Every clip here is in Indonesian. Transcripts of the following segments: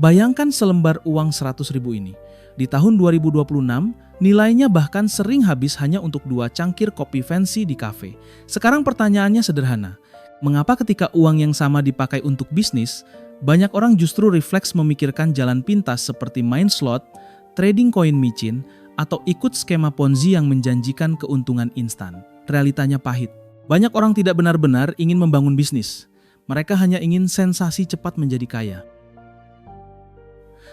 Bayangkan selembar uang 100.000 ini. Di tahun 2026, nilainya bahkan sering habis hanya untuk 2 cangkir kopi fancy di kafe. Sekarang pertanyaannya sederhana. Mengapa ketika uang yang sama dipakai untuk bisnis, banyak orang justru refleks memikirkan jalan pintas seperti main slot, trading koin micin, atau ikut skema Ponzi yang menjanjikan keuntungan instan? Realitanya pahit. Banyak orang tidak benar-benar ingin membangun bisnis. Mereka hanya ingin sensasi cepat menjadi kaya.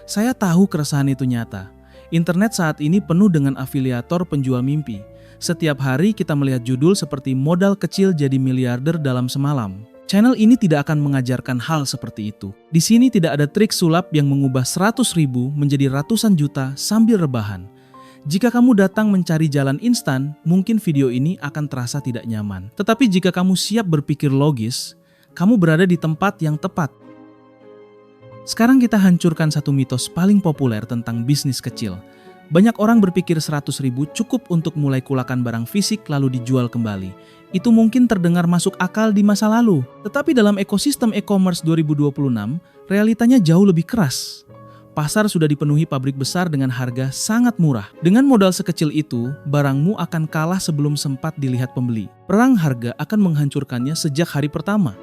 Saya tahu keresahan itu nyata. Internet saat ini penuh dengan afiliator penjual mimpi. Setiap hari kita melihat judul seperti modal kecil jadi miliarder dalam semalam. Channel ini tidak akan mengajarkan hal seperti itu. Di sini tidak ada trik sulap yang mengubah 100.000 menjadi ratusan juta sambil rebahan. Jika kamu datang mencari jalan instan, mungkin video ini akan terasa tidak nyaman. Tetapi jika kamu siap berpikir logis, kamu berada di tempat yang tepat. Sekarang kita hancurkan satu mitos paling populer tentang bisnis kecil. Banyak orang berpikir 100.000 cukup untuk mulai kulakan barang fisik lalu dijual kembali. Itu mungkin terdengar masuk akal di masa lalu. Tetapi dalam ekosistem e-commerce 2026, realitanya jauh lebih keras. Pasar sudah dipenuhi pabrik besar dengan harga sangat murah. Dengan modal sekecil itu, barangmu akan kalah sebelum sempat dilihat pembeli. Perang harga akan menghancurkannya sejak hari pertama.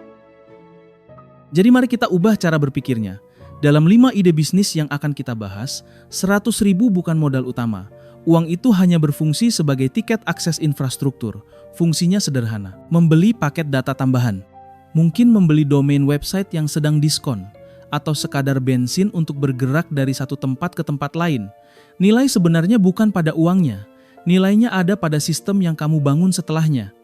Jadi mari kita ubah cara berpikirnya. Dalam 5 ide bisnis yang akan kita bahas, 100.000 bukan modal utama. Uang itu hanya berfungsi sebagai tiket akses infrastruktur. Fungsinya sederhana, membeli paket data tambahan. Mungkin membeli domain website yang sedang diskon, atau sekadar bensin untuk bergerak dari satu tempat ke tempat lain. Nilai sebenarnya bukan pada uangnya, nilainya ada pada sistem yang kamu bangun setelahnya.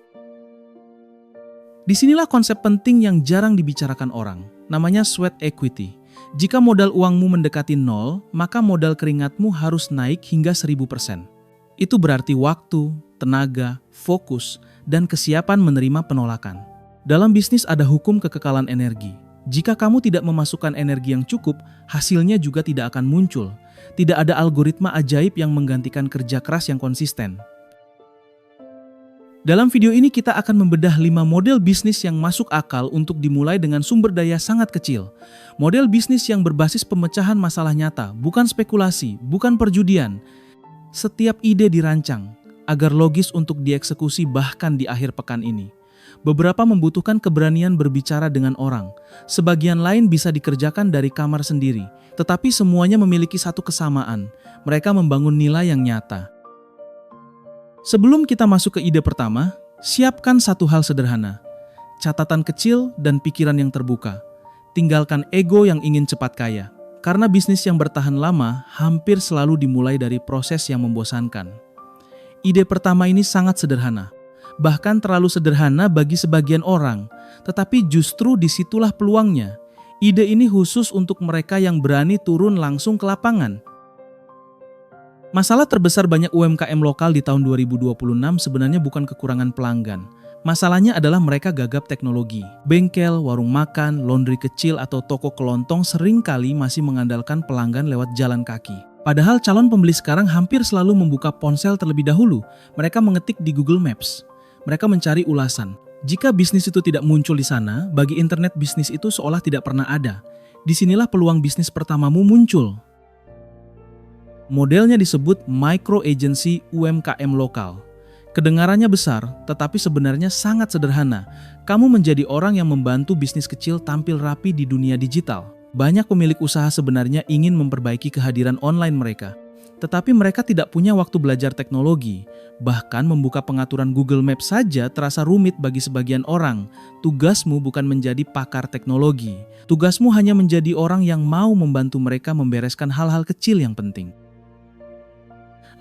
Disinilah konsep penting yang jarang dibicarakan orang, namanya sweat equity. Jika modal uangmu mendekati 0, maka modal keringatmu harus naik hingga 1000%. Itu berarti waktu, tenaga, fokus, dan kesiapan menerima penolakan. Dalam bisnis ada hukum kekekalan energi. Jika kamu tidak memasukkan energi yang cukup, hasilnya juga tidak akan muncul. Tidak ada algoritma ajaib yang menggantikan kerja keras yang konsisten. Dalam video ini kita akan membedah 5 model bisnis yang masuk akal untuk dimulai dengan sumber daya sangat kecil. Model bisnis yang berbasis pemecahan masalah nyata, bukan spekulasi, bukan perjudian. Setiap ide dirancang agar logis untuk dieksekusi bahkan di akhir pekan ini. Beberapa membutuhkan keberanian berbicara dengan orang. Sebagian lain bisa dikerjakan dari kamar sendiri. Tetapi semuanya memiliki satu kesamaan. Mereka membangun nilai yang nyata. Sebelum kita masuk ke ide pertama, siapkan satu hal sederhana. Catatan kecil dan pikiran yang terbuka. Tinggalkan ego yang ingin cepat kaya. Karena bisnis yang bertahan lama hampir selalu dimulai dari proses yang membosankan. Ide pertama ini sangat sederhana. Bahkan terlalu sederhana bagi sebagian orang. Tetapi justru disitulah peluangnya. Ide ini khusus untuk mereka yang berani turun langsung ke lapangan. Masalah terbesar banyak UMKM lokal di tahun 2026 sebenarnya bukan kekurangan pelanggan. Masalahnya adalah mereka gagap teknologi. Bengkel, warung makan, laundry kecil, atau toko kelontong seringkali masih mengandalkan pelanggan lewat jalan kaki. Padahal calon pembeli sekarang hampir selalu membuka ponsel terlebih dahulu. Mereka mengetik di Google Maps. Mereka mencari ulasan. Jika bisnis itu tidak muncul di sana, bagi internet bisnis itu seolah tidak pernah ada. Disinilah peluang bisnis pertamamu muncul. Modelnya disebut micro agency UMKM lokal. Kedengarannya besar, tetapi sebenarnya sangat sederhana. Kamu menjadi orang yang membantu bisnis kecil tampil rapi di dunia digital. Banyak pemilik usaha sebenarnya ingin memperbaiki kehadiran online mereka. Tetapi mereka tidak punya waktu belajar teknologi. Bahkan membuka pengaturan Google Maps saja terasa rumit bagi sebagian orang. Tugasmu bukan menjadi pakar teknologi. Tugasmu hanya menjadi orang yang mau membantu mereka membereskan hal-hal kecil yang penting.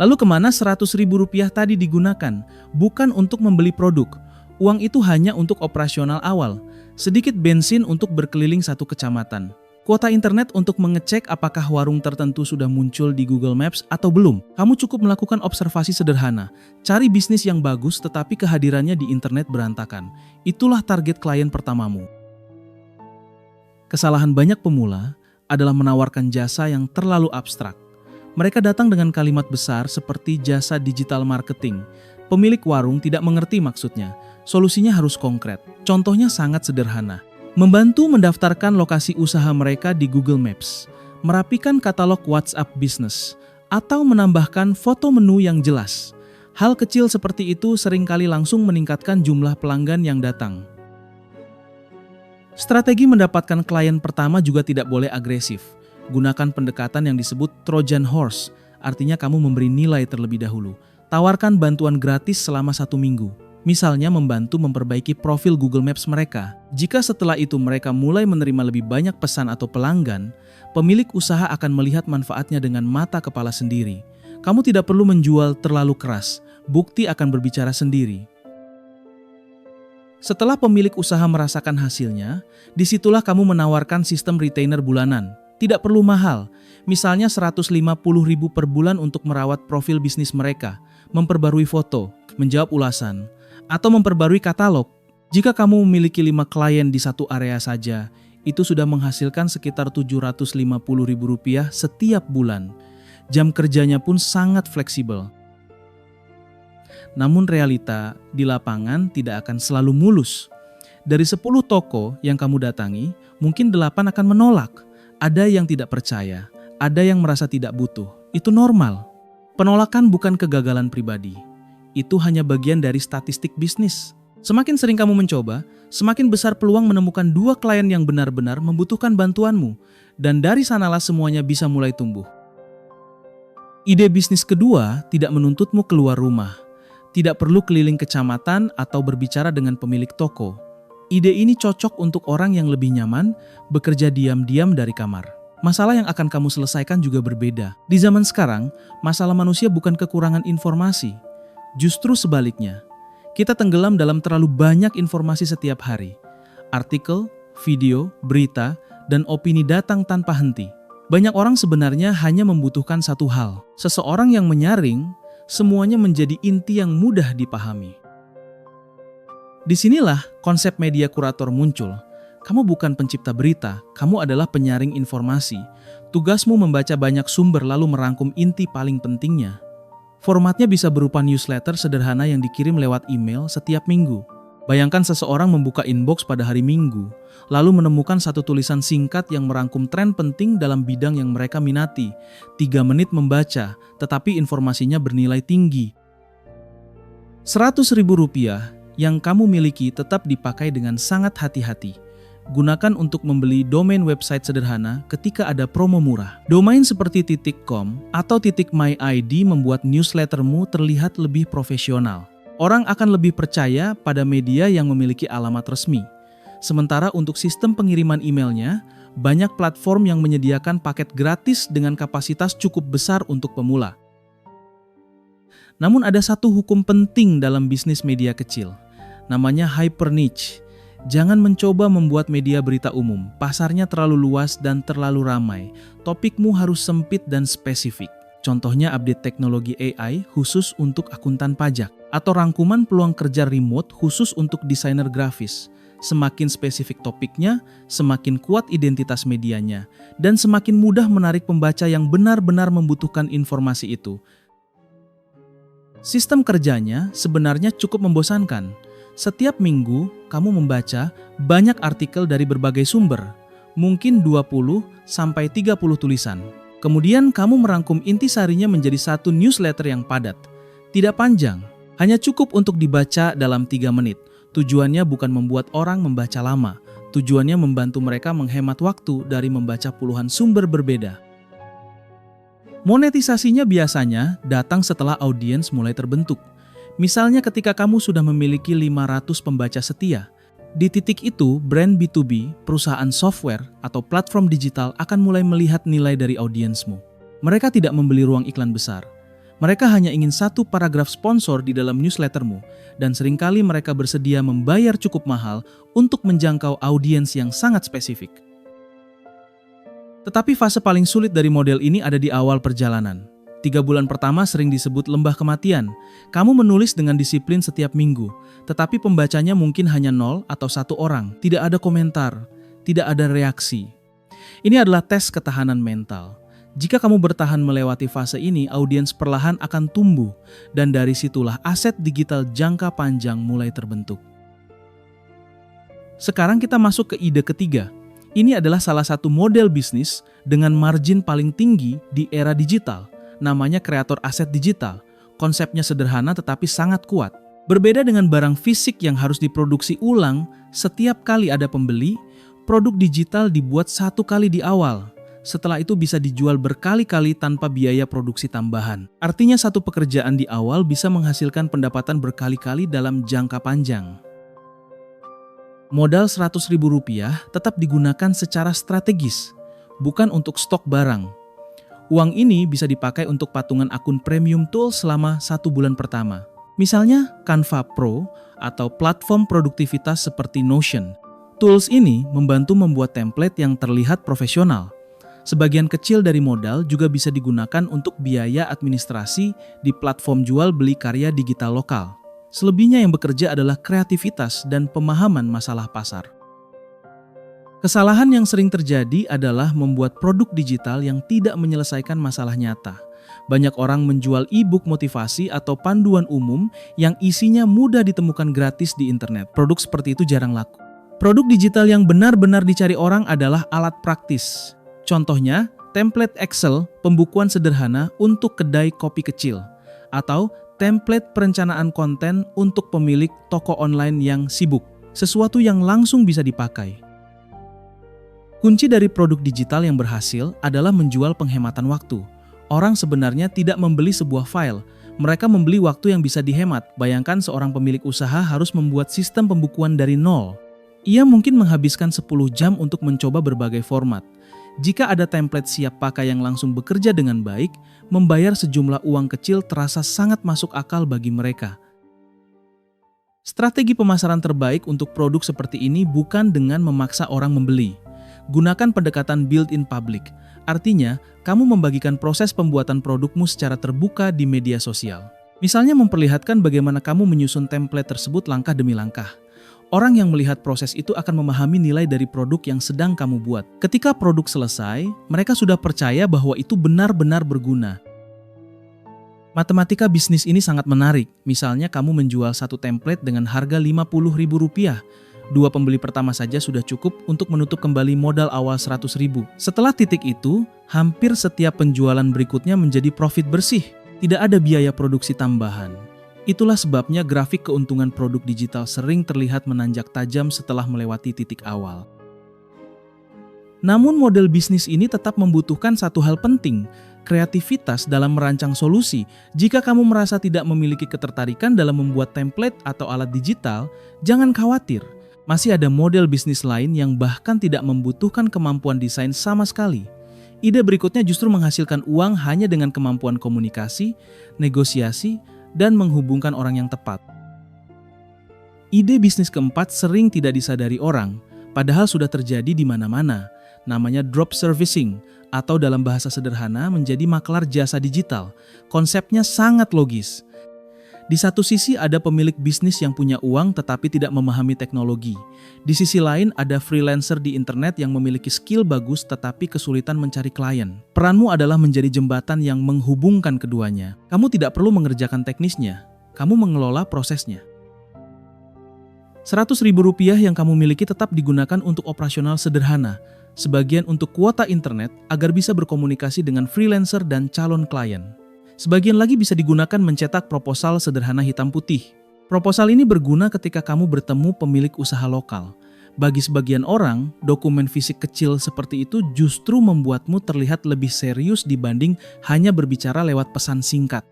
Lalu kemana 100.000 rupiah tadi digunakan? Bukan untuk membeli produk. Uang itu hanya untuk operasional awal. Sedikit bensin untuk berkeliling satu kecamatan. Kuota internet untuk mengecek apakah warung tertentu sudah muncul di Google Maps atau belum. Kamu cukup melakukan observasi sederhana. Cari bisnis yang bagus tetapi kehadirannya di internet berantakan. Itulah target klien pertamamu. Kesalahan banyak pemula adalah menawarkan jasa yang terlalu abstrak. Mereka datang dengan kalimat besar seperti jasa digital marketing. Pemilik warung tidak mengerti maksudnya. Solusinya harus konkret. Contohnya sangat sederhana. Membantu mendaftarkan lokasi usaha mereka di Google Maps. merapikan katalog WhatsApp Business, atau menambahkan foto menu yang jelas. Hal kecil seperti itu seringkali langsung meningkatkan jumlah pelanggan yang datang. Strategi mendapatkan klien pertama juga tidak boleh agresif. Gunakan pendekatan yang disebut Trojan Horse, artinya kamu memberi nilai terlebih dahulu. Tawarkan bantuan gratis selama 1 minggu. Misalnya membantu memperbaiki profil Google Maps mereka. Jika setelah itu mereka mulai menerima lebih banyak pesan atau pelanggan, pemilik usaha akan melihat manfaatnya dengan mata kepala sendiri. Kamu tidak perlu menjual terlalu keras, bukti akan berbicara sendiri. Setelah pemilik usaha merasakan hasilnya, disitulah kamu menawarkan sistem retainer bulanan. Tidak perlu mahal, misalnya 150.000 per bulan untuk merawat profil bisnis mereka, memperbarui foto, menjawab ulasan, atau memperbarui katalog. Jika kamu memiliki 5 klien di satu area saja, itu sudah menghasilkan sekitar Rp750.000 setiap bulan. Jam kerjanya pun sangat fleksibel. Namun realita di lapangan tidak akan selalu mulus. Dari 10 toko yang kamu datangi, mungkin 8 akan menolak. Ada yang tidak percaya, ada yang merasa tidak butuh. Itu normal. Penolakan bukan kegagalan pribadi. Itu hanya bagian dari statistik bisnis. Semakin sering kamu mencoba, semakin besar peluang menemukan 2 klien yang benar-benar membutuhkan bantuanmu. Dan dari sanalah semuanya bisa mulai tumbuh. Ide bisnis kedua tidak menuntutmu keluar rumah. Tidak perlu keliling kecamatan atau berbicara dengan pemilik toko. Ide ini cocok untuk orang yang lebih nyaman bekerja diam-diam dari kamar. Masalah yang akan kamu selesaikan juga berbeda. Di zaman sekarang, masalah manusia bukan kekurangan informasi. Justru sebaliknya, kita tenggelam dalam terlalu banyak informasi setiap hari. Artikel, video, berita, dan opini datang tanpa henti. Banyak orang sebenarnya hanya membutuhkan satu hal. Seseorang yang menyaring, semuanya menjadi inti yang mudah dipahami. Disinilah konsep media kurator muncul. Kamu bukan pencipta berita, kamu adalah penyaring informasi. Tugasmu membaca banyak sumber lalu merangkum inti paling pentingnya. Formatnya bisa berupa newsletter sederhana yang dikirim lewat email setiap minggu. Bayangkan seseorang membuka inbox pada hari Minggu, lalu menemukan satu tulisan singkat yang merangkum tren penting dalam bidang yang mereka minati. 3 menit membaca, tetapi informasinya bernilai tinggi. Rp100.000 yang kamu miliki tetap dipakai dengan sangat hati-hati. Gunakan untuk membeli domain website sederhana ketika ada promo murah. Domain seperti .com atau .my.id membuat newslettermu terlihat lebih profesional. Orang akan lebih percaya pada media yang memiliki alamat resmi. Sementara untuk sistem pengiriman emailnya, banyak platform yang menyediakan paket gratis dengan kapasitas cukup besar untuk pemula. Namun ada satu hukum penting dalam bisnis media kecil. Namanya hyper niche. Jangan mencoba membuat media berita umum. Pasarnya terlalu luas dan terlalu ramai. Topikmu harus sempit dan spesifik. Contohnya update teknologi AI khusus untuk akuntan pajak, atau rangkuman peluang kerja remote khusus untuk desainer grafis. Semakin spesifik topiknya, semakin kuat identitas medianya, dan semakin mudah menarik pembaca yang benar-benar membutuhkan informasi itu. Sistem kerjanya sebenarnya cukup membosankan. Setiap minggu, kamu membaca banyak artikel dari berbagai sumber, mungkin 20-30 tulisan. Kemudian kamu merangkum intisarinya menjadi satu newsletter yang padat. Tidak panjang, hanya cukup untuk dibaca dalam 3 menit. Tujuannya bukan membuat orang membaca lama. Tujuannya membantu mereka menghemat waktu dari membaca puluhan sumber berbeda. Monetisasinya biasanya datang setelah audiens mulai terbentuk. Misalnya ketika kamu sudah memiliki 500 pembaca setia. Di titik itu, brand B2B, perusahaan software, atau platform digital akan mulai melihat nilai dari audiensmu. Mereka tidak membeli ruang iklan besar. Mereka hanya ingin satu paragraf sponsor di dalam newslettermu, dan seringkali mereka bersedia membayar cukup mahal untuk menjangkau audiens yang sangat spesifik. Tetapi fase paling sulit dari model ini ada di awal perjalanan. 3 bulan pertama sering disebut lembah kematian. Kamu menulis dengan disiplin setiap minggu, tetapi pembacanya mungkin hanya 0 atau 1 orang. Tidak ada komentar, tidak ada reaksi. Ini adalah tes ketahanan mental. Jika kamu bertahan melewati fase ini, audiens perlahan akan tumbuh, dan dari situlah aset digital jangka panjang mulai terbentuk. Sekarang kita masuk ke ide ketiga, Ini adalah salah satu model bisnis dengan margin paling tinggi di era digital, namanya kreator aset digital. Konsepnya sederhana tetapi sangat kuat. Berbeda dengan barang fisik yang harus diproduksi ulang setiap kali ada pembeli, produk digital dibuat satu kali di awal. Setelah itu bisa dijual berkali-kali tanpa biaya produksi tambahan. Artinya satu pekerjaan di awal bisa menghasilkan pendapatan berkali-kali dalam jangka panjang. Modal Rp100.000 tetap digunakan secara strategis, bukan untuk stok barang. Uang ini bisa dipakai untuk patungan akun premium tools selama 1 bulan pertama. Misalnya Canva Pro atau platform produktivitas seperti Notion. Tools ini membantu membuat template yang terlihat profesional. Sebagian kecil dari modal juga bisa digunakan untuk biaya administrasi di platform jual beli karya digital lokal. Selebihnya yang bekerja adalah kreativitas dan pemahaman masalah pasar. Kesalahan yang sering terjadi adalah membuat produk digital yang tidak menyelesaikan masalah nyata. Banyak orang menjual e-book motivasi atau panduan umum yang isinya mudah ditemukan gratis di internet. Produk seperti itu jarang laku. Produk digital yang benar-benar dicari orang adalah alat praktis. Contohnya, template Excel pembukuan sederhana untuk kedai kopi kecil, atau template perencanaan konten untuk pemilik toko online yang sibuk, sesuatu yang langsung bisa dipakai. Kunci dari produk digital yang berhasil adalah menjual penghematan waktu. Orang sebenarnya tidak membeli sebuah file, mereka membeli waktu yang bisa dihemat. Bayangkan seorang pemilik usaha harus membuat sistem pembukuan dari nol. Ia mungkin menghabiskan 10 jam untuk mencoba berbagai format. Jika ada template siap pakai yang langsung bekerja dengan baik, membayar sejumlah uang kecil terasa sangat masuk akal bagi mereka. Strategi pemasaran terbaik untuk produk seperti ini bukan dengan memaksa orang membeli. Gunakan pendekatan built-in public, artinya kamu membagikan proses pembuatan produkmu secara terbuka di media sosial. Misalnya memperlihatkan bagaimana kamu menyusun template tersebut langkah demi langkah. Orang yang melihat proses itu akan memahami nilai dari produk yang sedang kamu buat. Ketika produk selesai, mereka sudah percaya bahwa itu benar-benar berguna. Matematika bisnis ini sangat menarik. Misalnya kamu menjual satu template dengan harga Rp50.000. 2 pembeli pertama saja sudah cukup untuk menutup kembali modal awal Rp100.000. Setelah titik itu, hampir setiap penjualan berikutnya menjadi profit bersih. Tidak ada biaya produksi tambahan. Itulah sebabnya grafik keuntungan produk digital sering terlihat menanjak tajam setelah melewati titik awal. Namun model bisnis ini tetap membutuhkan satu hal penting, kreativitas dalam merancang solusi. Jika kamu merasa tidak memiliki ketertarikan dalam membuat template atau alat digital, jangan khawatir. Masih ada model bisnis lain yang bahkan tidak membutuhkan kemampuan desain sama sekali. Ide berikutnya justru menghasilkan uang hanya dengan kemampuan komunikasi, negosiasi, dan menghubungkan orang yang tepat. Ide bisnis keempat sering tidak disadari orang, padahal sudah terjadi di mana-mana. Namanya drop servicing, atau dalam bahasa sederhana menjadi maklar jasa digital. Konsepnya sangat logis. Di satu sisi ada pemilik bisnis yang punya uang tetapi tidak memahami teknologi. Di sisi lain ada freelancer di internet yang memiliki skill bagus tetapi kesulitan mencari klien. Peranmu adalah menjadi jembatan yang menghubungkan keduanya. Kamu tidak perlu mengerjakan teknisnya, kamu mengelola prosesnya. Rp100.000 yang kamu miliki tetap digunakan untuk operasional sederhana, sebagian untuk kuota internet agar bisa berkomunikasi dengan freelancer dan calon klien. Sebagian lagi bisa digunakan mencetak proposal sederhana hitam putih. Proposal ini berguna ketika kamu bertemu pemilik usaha lokal. Bagi sebagian orang, dokumen fisik kecil seperti itu justru membuatmu terlihat lebih serius dibanding hanya berbicara lewat pesan singkat.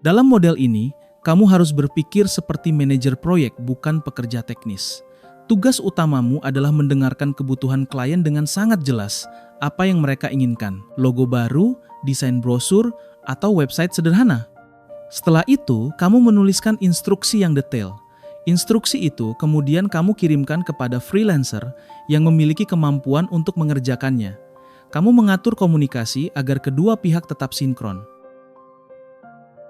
Dalam model ini, kamu harus berpikir seperti manajer proyek, bukan pekerja teknis. Tugas utamamu adalah mendengarkan kebutuhan klien dengan sangat jelas apa yang mereka inginkan. Logo baru, desain brosur, atau website sederhana. Setelah itu, kamu menuliskan instruksi yang detail. Instruksi itu kemudian kamu kirimkan kepada freelancer yang memiliki kemampuan untuk mengerjakannya. Kamu mengatur komunikasi agar kedua pihak tetap sinkron.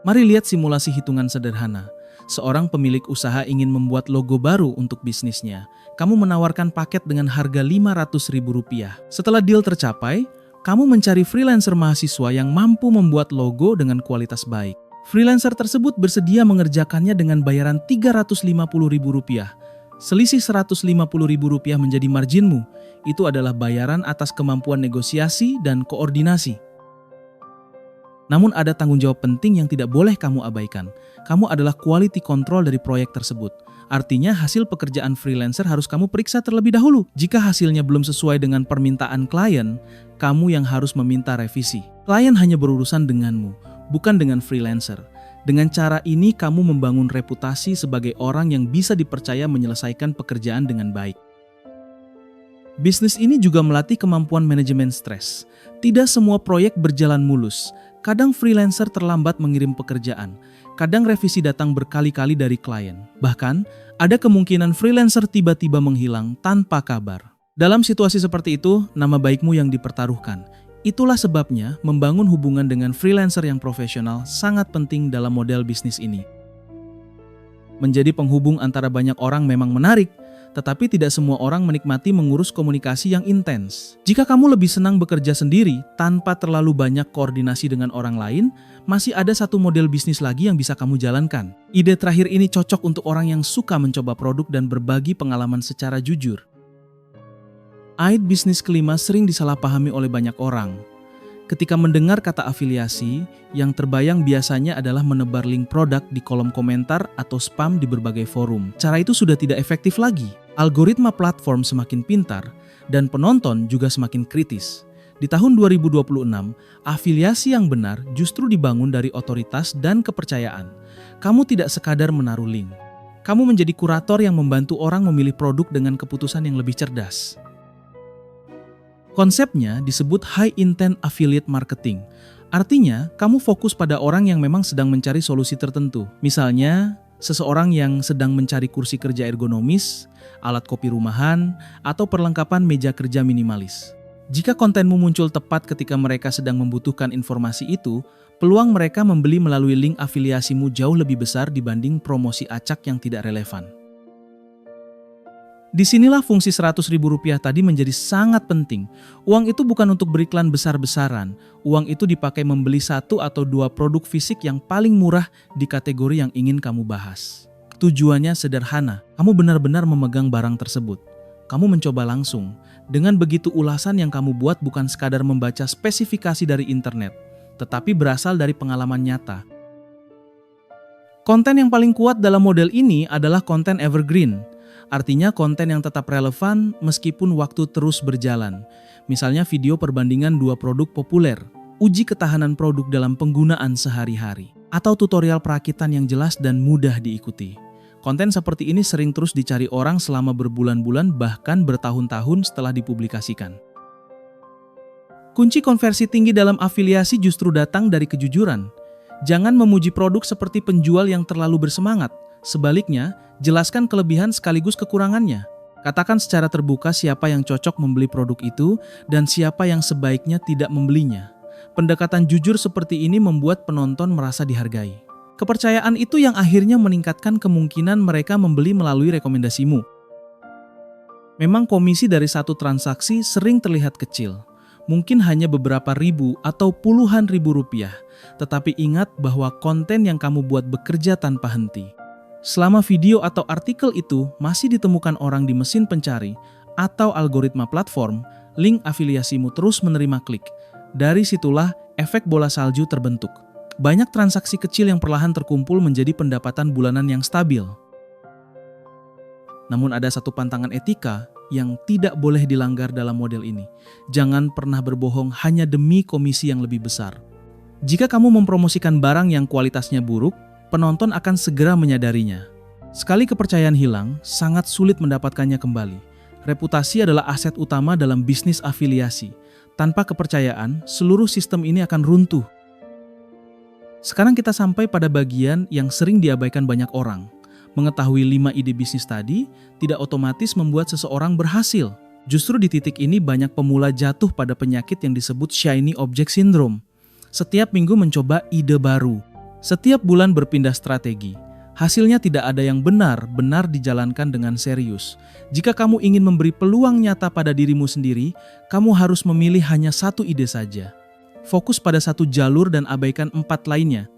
Mari lihat simulasi hitungan sederhana. Seorang pemilik usaha ingin membuat logo baru untuk bisnisnya. Kamu menawarkan paket dengan harga Rp500.000. Setelah deal tercapai, kamu mencari freelancer mahasiswa yang mampu membuat logo dengan kualitas baik. Freelancer tersebut bersedia mengerjakannya dengan bayaran Rp350.000. Selisih Rp150.000 menjadi marginmu. Itu adalah bayaran atas kemampuan negosiasi dan koordinasi. Namun ada tanggung jawab penting yang tidak boleh kamu abaikan. Kamu adalah quality control dari proyek tersebut. Artinya hasil pekerjaan freelancer harus kamu periksa terlebih dahulu. Jika hasilnya belum sesuai dengan permintaan klien, kamu yang harus meminta revisi. Klien hanya berurusan denganmu, bukan dengan freelancer. Dengan cara ini kamu membangun reputasi sebagai orang yang bisa dipercaya menyelesaikan pekerjaan dengan baik. Bisnis ini juga melatih kemampuan manajemen stres. Tidak semua proyek berjalan mulus. Kadang freelancer terlambat mengirim pekerjaan. Kadang revisi datang berkali-kali dari klien. Bahkan, ada kemungkinan freelancer tiba-tiba menghilang tanpa kabar. Dalam situasi seperti itu, nama baikmu yang dipertaruhkan. Itulah sebabnya membangun hubungan dengan freelancer yang profesional sangat penting dalam model bisnis ini. Menjadi penghubung antara banyak orang memang menarik, tetapi tidak semua orang menikmati mengurus komunikasi yang intens. Jika kamu lebih senang bekerja sendiri tanpa terlalu banyak koordinasi dengan orang lain, masih ada satu model bisnis lagi yang bisa kamu jalankan. Ide terakhir ini cocok untuk orang yang suka mencoba produk dan berbagi pengalaman secara jujur. Ide bisnis kelima sering disalahpahami oleh banyak orang. Ketika mendengar kata afiliasi, yang terbayang biasanya adalah menebar link produk di kolom komentar atau spam di berbagai forum. Cara itu sudah tidak efektif lagi. Algoritma platform semakin pintar dan penonton juga semakin kritis. Di tahun 2026, afiliasi yang benar justru dibangun dari otoritas dan kepercayaan. Kamu tidak sekadar menaruh link. Kamu menjadi kurator yang membantu orang memilih produk dengan keputusan yang lebih cerdas. Konsepnya disebut high intent affiliate marketing. Artinya, kamu fokus pada orang yang memang sedang mencari solusi tertentu. Misalnya, seseorang yang sedang mencari kursi kerja ergonomis, alat kopi rumahan, atau perlengkapan meja kerja minimalis. Jika kontenmu muncul tepat ketika mereka sedang membutuhkan informasi itu, peluang mereka membeli melalui link afiliasimu jauh lebih besar dibanding promosi acak yang tidak relevan. Disinilah fungsi Rp100.000 tadi menjadi sangat penting. Uang itu bukan untuk beriklan besar-besaran. Uang itu dipakai membeli 1 atau 2 produk fisik yang paling murah di kategori yang ingin kamu bahas. Tujuannya sederhana, kamu benar-benar memegang barang tersebut. Kamu mencoba langsung. Dengan begitu ulasan yang kamu buat bukan sekadar membaca spesifikasi dari internet, tetapi berasal dari pengalaman nyata. Konten yang paling kuat dalam model ini adalah konten evergreen. Artinya konten yang tetap relevan meskipun waktu terus berjalan. Misalnya video perbandingan 2 produk populer, uji ketahanan produk dalam penggunaan sehari-hari, atau tutorial perakitan yang jelas dan mudah diikuti. Konten seperti ini sering terus dicari orang selama berbulan-bulan bahkan bertahun-tahun setelah dipublikasikan. Kunci konversi tinggi dalam afiliasi justru datang dari kejujuran. Jangan memuji produk seperti penjual yang terlalu bersemangat. Sebaliknya, jelaskan kelebihan sekaligus kekurangannya. Katakan secara terbuka siapa yang cocok membeli produk itu dan siapa yang sebaiknya tidak membelinya. Pendekatan jujur seperti ini membuat penonton merasa dihargai. Kepercayaan itu yang akhirnya meningkatkan kemungkinan mereka membeli melalui rekomendasimu. Memang komisi dari satu transaksi sering terlihat kecil. Mungkin hanya beberapa ribu atau puluhan ribu rupiah. Tetapi ingat bahwa konten yang kamu buat bekerja tanpa henti. Selama video atau artikel itu masih ditemukan orang di mesin pencari atau algoritma platform, link afiliasimu terus menerima klik. Dari situlah efek bola salju terbentuk. Banyak transaksi kecil yang perlahan terkumpul menjadi pendapatan bulanan yang stabil. Namun ada satu pantangan etika yang tidak boleh dilanggar dalam model ini. Jangan pernah berbohong hanya demi komisi yang lebih besar. Jika kamu mempromosikan barang yang kualitasnya buruk, penonton akan segera menyadarinya. Sekali kepercayaan hilang, sangat sulit mendapatkannya kembali. Reputasi adalah aset utama dalam bisnis afiliasi. Tanpa kepercayaan, seluruh sistem ini akan runtuh. Sekarang kita sampai pada bagian yang sering diabaikan banyak orang. Mengetahui 5 ide bisnis tadi tidak otomatis membuat seseorang berhasil. Justru di titik ini banyak pemula jatuh pada penyakit yang disebut shiny object syndrome. Setiap minggu mencoba ide baru. Setiap bulan berpindah strategi. Hasilnya tidak ada yang benar-benar dijalankan dengan serius. Jika kamu ingin memberi peluang nyata pada dirimu sendiri, kamu harus memilih hanya 1 ide saja. Fokus pada 1 jalur dan abaikan 4 lainnya.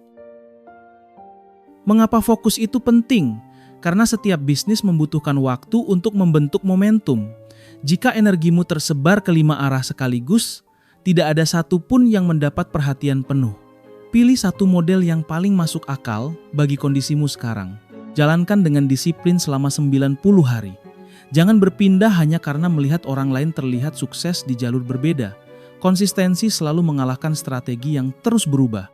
Mengapa fokus itu penting? Karena setiap bisnis membutuhkan waktu untuk membentuk momentum. Jika energimu tersebar ke 5 arah sekaligus, tidak ada satupun yang mendapat perhatian penuh. Pilih satu model yang paling masuk akal bagi kondisimu sekarang. Jalankan dengan disiplin selama 90 hari. Jangan berpindah hanya karena melihat orang lain terlihat sukses di jalur berbeda. Konsistensi selalu mengalahkan strategi yang terus berubah.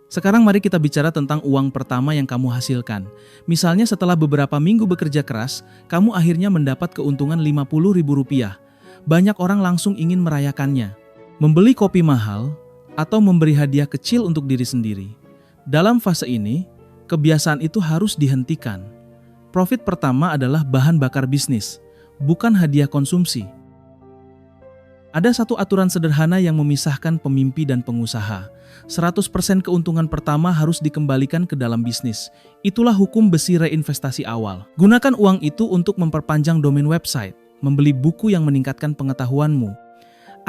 Sekarang mari kita bicara tentang uang pertama yang kamu hasilkan. Misalnya setelah beberapa minggu bekerja keras, kamu akhirnya mendapat keuntungan Rp50.000. Banyak orang langsung ingin merayakannya. Membeli kopi mahal atau memberi hadiah kecil untuk diri sendiri. Dalam fase ini, kebiasaan itu harus dihentikan. Profit pertama adalah bahan bakar bisnis, bukan hadiah konsumsi. Ada satu aturan sederhana yang memisahkan pemimpi dan pengusaha. 100% keuntungan pertama harus dikembalikan ke dalam bisnis. Itulah hukum besi reinvestasi awal. Gunakan uang itu untuk memperpanjang domain website, membeli buku yang meningkatkan pengetahuanmu,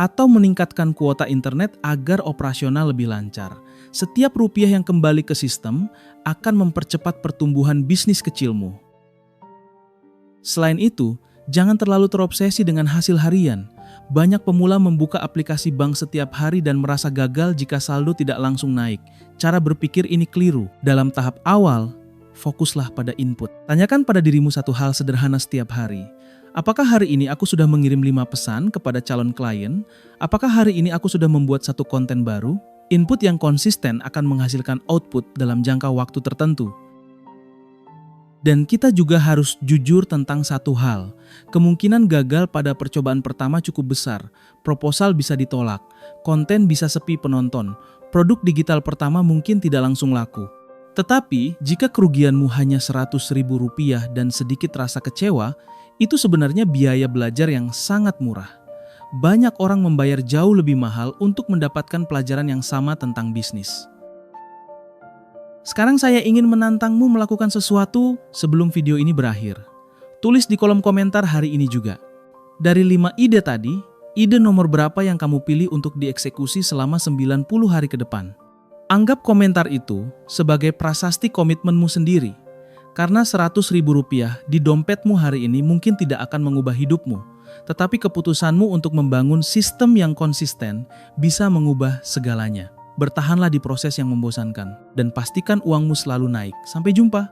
atau meningkatkan kuota internet agar operasional lebih lancar. Setiap rupiah yang kembali ke sistem akan mempercepat pertumbuhan bisnis kecilmu. Selain itu, jangan terlalu terobsesi dengan hasil harian. Banyak pemula membuka aplikasi bank setiap hari dan merasa gagal jika saldo tidak langsung naik. Cara berpikir ini keliru. Dalam tahap awal, fokuslah pada input. Tanyakan pada dirimu satu hal sederhana setiap hari. Apakah hari ini aku sudah mengirim 5 pesan kepada calon klien? Apakah hari ini aku sudah membuat satu konten baru? Input yang konsisten akan menghasilkan output dalam jangka waktu tertentu. Dan kita juga harus jujur tentang satu hal. Kemungkinan gagal pada percobaan pertama cukup besar. Proposal bisa ditolak, konten bisa sepi penonton, produk digital pertama mungkin tidak langsung laku. Tetapi, jika kerugianmu hanya Rp100.000 dan sedikit rasa kecewa, itu sebenarnya biaya belajar yang sangat murah. Banyak orang membayar jauh lebih mahal untuk mendapatkan pelajaran yang sama tentang bisnis. Sekarang saya ingin menantangmu melakukan sesuatu sebelum video ini berakhir. Tulis di kolom komentar hari ini juga. Dari 5 ide tadi, ide nomor berapa yang kamu pilih untuk dieksekusi selama 90 hari ke depan? Anggap komentar itu sebagai prasasti komitmenmu sendiri. Karena Rp100.000 di dompetmu hari ini mungkin tidak akan mengubah hidupmu. Tetapi keputusanmu untuk membangun sistem yang konsisten bisa mengubah segalanya. Bertahanlah di proses yang membosankan dan pastikan uangmu selalu naik. Sampai jumpa.